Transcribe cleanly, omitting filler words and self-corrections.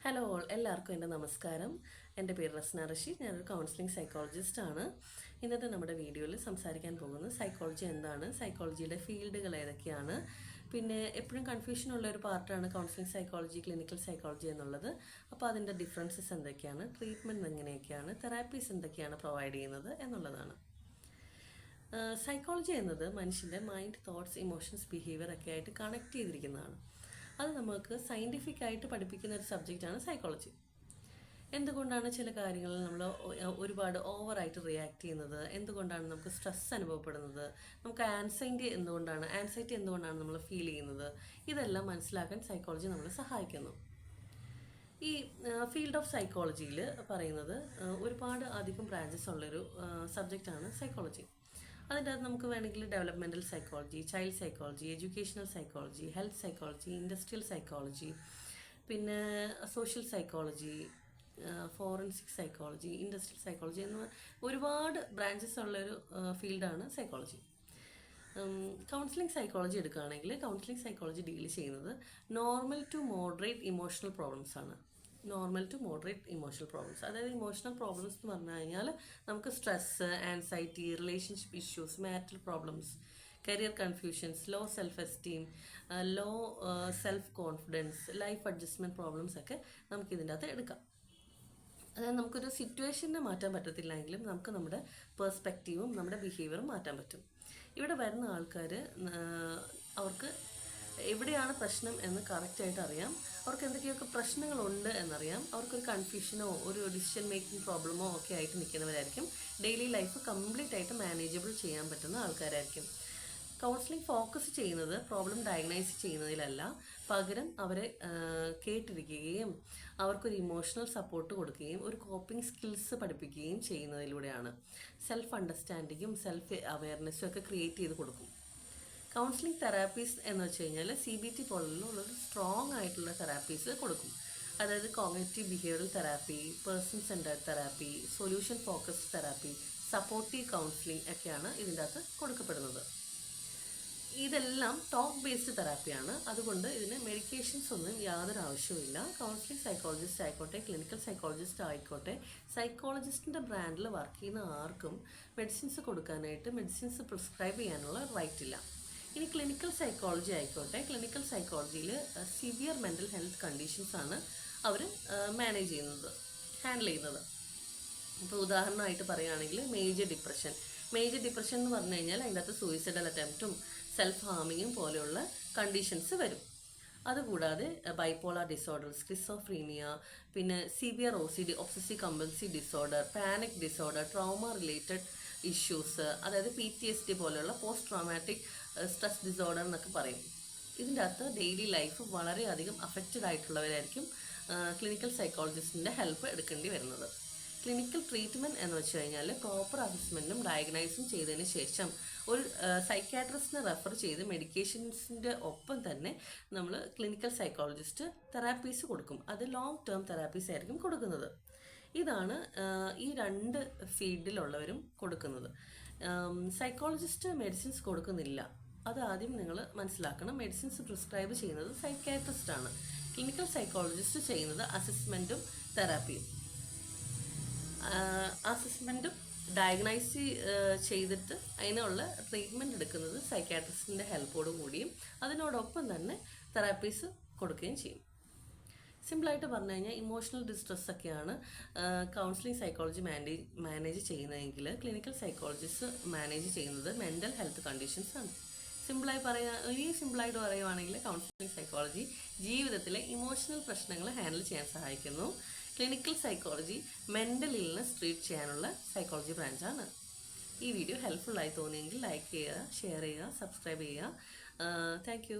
Hello all, എല്ലാവർക്കും എൻ്റെ നമസ്കാരം. എൻ്റെ പേര് റസ്ന റഷീദ്. ഞാനൊരു കൗൺസിലിംഗ് സൈക്കോളജിസ്റ്റാണ്. ഇന്നത്തെ നമ്മുടെ വീഡിയോയിൽ സംസാരിക്കാൻ പോകുന്നത് സൈക്കോളജി എന്താണ്, സൈക്കോളജിയുടെ ഫീൽഡുകൾ ഏതൊക്കെയാണ്, പിന്നെ എപ്പോഴും കൺഫ്യൂഷനുള്ള ഒരു പാർട്ടാണ് കൗൺസിലിംഗ് സൈക്കോളജി, ക്ലിനിക്കൽ സൈക്കോളജി എന്നുള്ളത്. അപ്പോൾ അതിൻ്റെ ഡിഫറൻസസ് എന്തൊക്കെയാണ്, ട്രീറ്റ്മെൻറ്റ് എങ്ങനെയൊക്കെയാണ്, തെറാപ്പീസ് എന്തൊക്കെയാണ് പ്രൊവൈഡ് ചെയ്യുന്നത് എന്നുള്ളതാണ്. സൈക്കോളജി എന്നത് മനുഷ്യൻ്റെ മൈൻഡ്, തോട്ട്സ്, ഇമോഷൻസ്, ബിഹേവിയർ ഒക്കെ ആയിട്ട് കണക്ട് ചെയ്തിരിക്കുന്നതാണ്. അത് നമുക്ക് സയൻറ്റിഫിക് ആയിട്ട് പഠിപ്പിക്കുന്ന ഒരു സബ്ജക്റ്റാണ് സൈക്കോളജി. എന്തുകൊണ്ടാണ് ചില കാര്യങ്ങളിൽ നമ്മൾ ഒരുപാട് ഓവറായിട്ട് റിയാക്ട് ചെയ്യുന്നത്, എന്തുകൊണ്ടാണ് നമുക്ക് സ്ട്രെസ് അനുഭവപ്പെടുന്നത്, നമുക്ക് ആൻസൈറ്റി എന്തുകൊണ്ടാണ് നമ്മൾ ഫീൽ ചെയ്യുന്നത്, ഇതെല്ലാം മനസ്സിലാക്കാൻ സൈക്കോളജി നമ്മളെ സഹായിക്കുന്നു. ഈ ഫീൽഡ് ഓഫ് സൈക്കോളജിയിൽ പറയുന്നത് ഒരുപാട് അധികം ബ്രാഞ്ചസ് ഉള്ളൊരു സബ്ജക്റ്റാണ് സൈക്കോളജി. അതിൻ്റെ അകത്ത് നമുക്ക് വേണമെങ്കിൽ developmental psychology, child psychology, educational psychology, health psychology, industrial psychology, പിന്നെ social psychology, forensic psychology, industrial psychology എന്ന ഒരുപാട് ബ്രാഞ്ചസ് ഉള്ളൊരു ഫീൽഡാണ് സൈക്കോളജി. കൗൺസിലിംഗ് സൈക്കോളജി എടുക്കുകയാണെങ്കിൽ കൗൺസിലിംഗ് സൈക്കോളജി ഡീൽ ചെയ്യുന്നത് normal to moderate emotional problems ആണ്. അതായത് ഇമോഷണൽ പ്രോബ്ലംസ് എന്ന് പറഞ്ഞു കഴിഞ്ഞാൽ നമുക്ക് stress, anxiety, relationship issues, marital problems, career confusions, low self esteem, low self confidence, life adjustment problems ഒക്കെ നമുക്ക് ഇതിൻ്റെ അകത്ത് എടുക്കാം. അതായത് നമുക്കൊരു സിറ്റുവേഷനെ മാറ്റാൻ പറ്റത്തില്ലെങ്കിലും നമുക്ക് നമ്മുടെ പെർസ്പെക്റ്റീവും നമ്മുടെ ബിഹേവിയറും മാറ്റാൻ പറ്റും. ഇവിടെ വരുന്ന ആൾക്കാർ അവർക്ക് എവിടെയാണ് പ്രശ്നം എന്ന് കറക്റ്റായിട്ട് അറിയാം, അവർക്ക് എന്തൊക്കെയൊക്കെ പ്രശ്നങ്ങളുണ്ട് എന്നറിയാം, അവർക്കൊരു കൺഫ്യൂഷനോ ഒരു ഡിസിഷൻ മേക്കിംഗ് പ്രോബ്ലമോ ഒക്കെ ആയിട്ട് നിൽക്കുന്നവരായിരിക്കും. ഡെയിലി ലൈഫ് കംപ്ലീറ്റ് ആയിട്ട് മാനേജബിൾ ചെയ്യാൻ പറ്റുന്ന ആൾക്കാരായിരിക്കും. കൗൺസിലിംഗ് ഫോക്കസ് ചെയ്യുന്നത് പ്രോബ്ലം ഡയഗ്നൈസ് ചെയ്യുന്നതിലല്ല, പകരം അവരെ കേട്ടിരിക്കുകയും അവർക്കൊരു ഇമോഷണൽ സപ്പോർട്ട് കൊടുക്കുകയും ഒരു കോപ്പിംഗ് സ്കിൽസ് പഠിപ്പിക്കുകയും ചെയ്യുന്നതിലൂടെയാണ്. സെൽഫ് അണ്ടർസ്റ്റാൻഡിങ്ങും സെൽഫ് അവെയർനെസ്സും ഒക്കെ ക്രിയേറ്റ് ചെയ്ത് കൊടുക്കും. കൗൺസിലിംഗ് തെറാപ്പീസ് എന്ന് വെച്ച് കഴിഞ്ഞാൽ CBT പോലുള്ള സ്ട്രോങ് ആയിട്ടുള്ള തെറാപ്പീസ് കൊടുക്കും. അതായത് cognitive behavioural therapy, person centred therapy, solution focused therapy, supportive counselling ഒക്കെയാണ് ഇതിൻ്റെ അകത്ത് കൊടുക്കപ്പെടുന്നത്. ഇതെല്ലാം ടോക്ക് ബേസ്ഡ് തെറാപ്പിയാണ്. അതുകൊണ്ട് ഇതിന് മെഡിക്കേഷൻസ് ഒന്നും യാതൊരു ആവശ്യമില്ല. കൗൺസിലിംഗ് സൈക്കോളജിസ്റ്റ് ആയിക്കോട്ടെ, ക്ലിനിക്കൽ സൈക്കോളജിസ്റ്റ് ആയിക്കോട്ടെ, സൈക്കോളജിസ്റ്റിൻ്റെ ബ്രാൻഡിൽ വർക്ക് ചെയ്യുന്ന ആർക്കും മെഡിസിൻസ് കൊടുക്കാനായിട്ട് മെഡിസിൻസ് പ്രിസ്ക്രൈബ് ചെയ്യാനുള്ള റൈറ്റ് ഇല്ല. ഇനി ക്ലിനിക്കൽ സൈക്കോളജി ആയിക്കോട്ടെ, ക്ലിനിക്കൽ സൈക്കോളജിയിൽ സിവിയർ മെൻ്റൽ ഹെൽത്ത് കണ്ടീഷൻസ് ആണ് അവർ ഹാൻഡിൽ ചെയ്യുന്നത്. ഇപ്പോൾ ഉദാഹരണമായിട്ട് പറയുകയാണെങ്കിൽ മേജർ ഡിപ്രഷൻ എന്ന് പറഞ്ഞു കഴിഞ്ഞാൽ അതിൻ്റെ അകത്ത് സൂയിസൈഡൽ അറ്റംപ്റ്റും സെൽഫ് ഹാമിങ്ങും പോലെയുള്ള കണ്ടീഷൻസ് വരും. അതുകൂടാതെ ബൈപോളാർ ഡിസോർഡർ, സ്കിസോഫ്രീനിയ, പിന്നെ severe OCD, obsessive compulsive disorder, panic disorder, trauma related issues, അതായത് PTSD പോലെയുള്ള പോസ്റ്റ് ട്രോമാറ്റിക് സ്ട്രെസ് ഡിസോർഡർ എന്നൊക്കെ പറയും. ഇതിൻ്റെ അകത്ത് ഡെയിലി ലൈഫ് വളരെയധികം അഫക്റ്റഡ് ആയിട്ടുള്ളവരായിരിക്കും ക്ലിനിക്കൽ സൈക്കോളജിസ്റ്റിൻ്റെ ഹെൽപ്പ് എടുക്കേണ്ടി വരുന്നത്. ക്ലിനിക്കൽ ട്രീറ്റ്മെൻറ്റ് എന്ന് വെച്ച് കഴിഞ്ഞാൽ പ്രോപ്പർ അസസ്മെൻറ്റും ഡയഗ്നൈസും ചെയ്തതിന് ശേഷം ഒരു സൈക്കാട്രിസ്റ്റിനെ റെഫർ ചെയ്ത് മെഡിക്കേഷൻസിൻ്റെ ഒപ്പം തന്നെ നമ്മൾ ക്ലിനിക്കൽ സൈക്കോളജിസ്റ്റ് തെറാപ്പീസ് കൊടുക്കും. അത് ലോങ് ടേം തെറാപ്പീസ് ആയിരിക്കും കൊടുക്കുന്നത്. ഇതാണ് ഈ രണ്ട് ഫീൽഡിലുള്ളവരും കൊടുക്കുന്നത്. സൈക്കോളജിസ്റ്റ് മെഡിസിൻസ് കൊടുക്കുന്നില്ല, അത് ആദ്യം നിങ്ങൾ മനസ്സിലാക്കണം. മെഡിസിൻസ് പ്രിസ്ക്രൈബ് ചെയ്യുന്നത് സൈക്കാട്രിസ്റ്റാണ്. ക്ലിനിക്കൽ സൈക്കോളജിസ്റ്റ് ചെയ്യുന്നത് അസസ്മെൻറ്റും തെറാപ്പിയും. അസസ്മെൻറ്റും ഡയഗ്നൈസ് ചെയ്തിട്ട് അതിനുള്ള ട്രീറ്റ്മെൻറ്റ് എടുക്കുന്നത് സൈക്കാട്രിസ്റ്റിൻ്റെ ഹെൽപ്പോട് കൂടിയും അതിനോടൊപ്പം തന്നെ തെറാപ്പീസ് കൊടുക്കുകയും ചെയ്യും. സിമ്പിളായിട്ട് പറഞ്ഞു കഴിഞ്ഞാൽ ഇമോഷണൽ ഡിസ്ട്രെസ് ഒക്കെയാണ് കൗൺസിലിംഗ് സൈക്കോളജി മാനേജ് ചെയ്യുന്നതെങ്കിൽ ക്ലിനിക്കൽ സൈക്കോളജിസ്റ്റ് മാനേജ് ചെയ്യുന്നത് മെൻ്റൽ ഹെൽത്ത് കണ്ടീഷൻസ് ആണ്. സിമ്പിളായിട്ട് പറയുവാണെങ്കിൽ കൗൺസിലിംഗ് സൈക്കോളജി ജീവിതത്തിലെ ഇമോഷണൽ പ്രശ്നങ്ങൾ ഹാൻഡിൽ ചെയ്യാൻ സഹായിക്കുന്നു. Clinical psychology mental illness treat ചെയ്യാനുള്ള സൈക്കോളജി ബ്രാഞ്ചാണ്. ഈ വീഡിയോ ഹെൽപ്ഫുള്ളായി തോന്നിയെങ്കിൽ ലൈക്ക് ചെയ്യുക, ഷെയർ ചെയ്യുക, സബ്സ്ക്രൈബ് ചെയ്യുക. Thank you.